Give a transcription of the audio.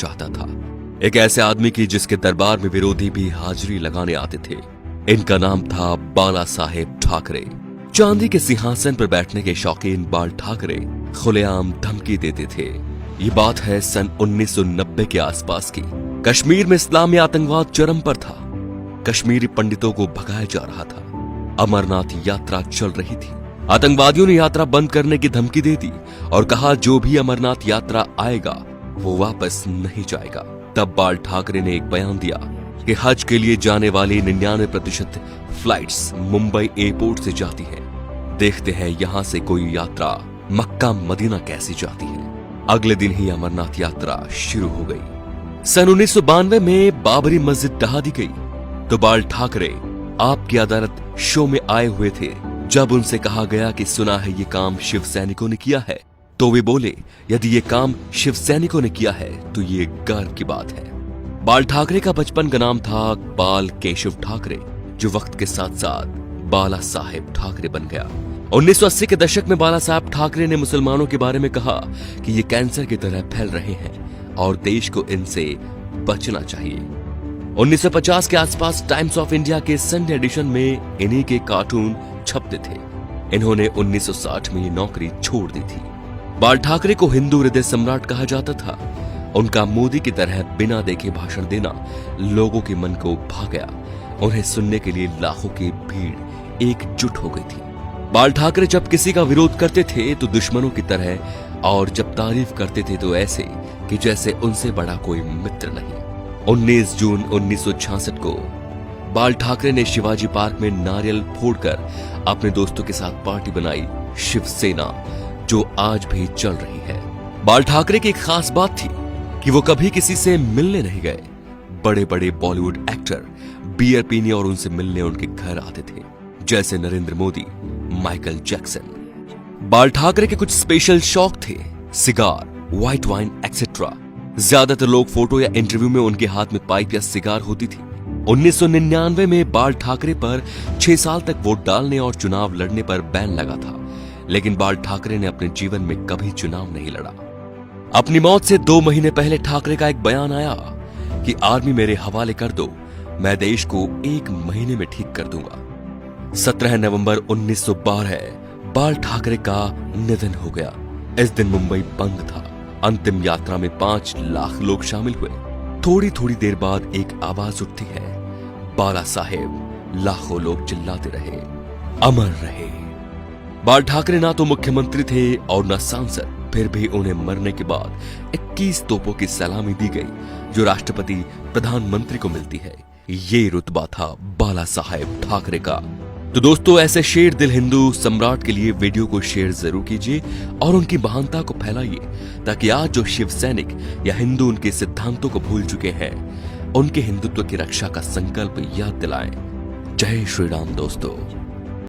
चाहता था, एक ऐसे आदमी की जिसके दरबार में विरोधी भी हाजिरी लगाने आते थे। इनका नाम था बाला साहेब ठाकरे। चांदी के सिंहासन पर बैठने के शौकीन बाल ठाकरे खुलेआम धमकी देते थे। ये बात है सन 1990 के आसपास की। कश्मीर में इस्लामी आतंकवाद चरम पर था। कश्मीरी पंडितों को भगाया जा रहा था। अमरनाथ यात्रा चल रही थी। आतंकवादियों ने यात्रा बंद करने की धमकी दे दी और कहा जो भी अमरनाथ यात्रा आएगा वो वापस नहीं जाएगा। तब बाल ठाकरे ने एक बयान दिया कि हज के लिए जाने वाली 99% फ्लाइट्स मुंबई एयरपोर्ट से जाती है। देखते हैं यहां से कोई यात्रा मक्का मदीना कैसी जाती है। अगले दिन ही अमरनाथ यात्रा शुरू हो गई। सन 1992 में बाबरी मस्जिद ढहा दी गई तो बाल ठाकरे आपकी अदालत शो में आए हुए थे। जब उनसे कहा गया कि सुना है ये काम शिव सैनिकों ने किया है, तो वे बोले यदि ये काम शिव सैनिकों ने किया है तो ये गर्व की बात है। बाल ठाकरे का बचपन का नाम था बाल केशव ठाकरे, जो वक्त के साथ साथ बाला साहेब ठाकरे बन गया। 1980 के दशक में बाला साहेब ठाकरे ने मुसलमानों के बारे में कहा कि ये कैंसर की तरह फैल रहे हैं और देश को इनसे बचना चाहिए। 1950 के आसपास टाइम्स ऑफ इंडिया के संडे एडिशन में इन्हीं के कार्टून छपते थे। इन्होंने 1960 में ये नौकरी छोड़ दी थी। बाल ठाकरे को हिंदू हृदय सम्राट कहा जाता था। उनका मोदी की तरह बिना देखे भाषण देना लोगों के मन को भा गया। उन्हें सुनने के लिए लाखों की भीड़ एकजुट हो गई थी। बाल ठाकरे जब किसी का विरोध करते थे तो दुश्मनों की तरह, और जब तारीफ करते थे तो ऐसे कि जैसे उनसे बड़ा कोई मित्र नहीं। 19 जून 1966 को बाल ठाकरे ने शिवाजी पार्क में नारियल फोड़कर अपने दोस्तों के साथ पार्टी बनाई, शिवसेना, जो आज भी चल रही है। बाल ठाकरे की एक खास बात थी कि वो कभी किसी से मिलने नहीं गए। बड़े बड़े बॉलीवुड एक्टर बियर पीने और उनसे मिलने उनके घर आते थे, जैसे नरेंद्र मोदी, माइकल जैक्सन। बाल ठाकरे के कुछ स्पेशल शौक थे, सिगार, व्हाइट वाइन एक्सेट्रा। ज्यादातर लोग फोटो या इंटरव्यू में उनके हाथ में पाइप या सिगार होती थी। 1999 में बाल ठाकरे पर 6 साल तक वोट डालने और चुनाव लड़ने पर बैन लगा था, लेकिन बाल ठाकरे ने अपने जीवन में कभी चुनाव नहीं लड़ा। अपनी मौत से 2 महीने पहले ठाकरे का एक बयान आया कि आर्मी मेरे हवाले कर दो, मैं देश को 1 महीने में ठीक कर दूंगा। 17 नवंबर 1912 बाल ठाकरे का निधन हो गया। इस दिन मुंबई बंद था। अंतिम यात्रा में 5 लाख लोग शामिल हुए। थोड़ी थोड़ी देर बाद एक आवाज उठती है, बाला साहेब। लाखों लोग चिल्लाते रहे, अमर रहे। बाल ठाकरे ना तो मुख्यमंत्री थे और न सांसद, फिर भी उन्हें मरने के बाद 21 तोपों की सलामी दी गई, जो राष्ट्रपति प्रधानमंत्री को मिलती है। ये रुतबा था बाला साहेब ठाकरे का। तो दोस्तों, ऐसे शेर दिल हिंदू सम्राट के लिए वीडियो को शेयर जरूर कीजिए और उनकी महानता को फैलाइए, ताकि आज जो शिव सैनिक या हिंदू उनके सिद्धांतों को भूल चुके हैं, उनके हिंदुत्व की रक्षा का संकल्प याद दिलाएं। जय श्री राम दोस्तों।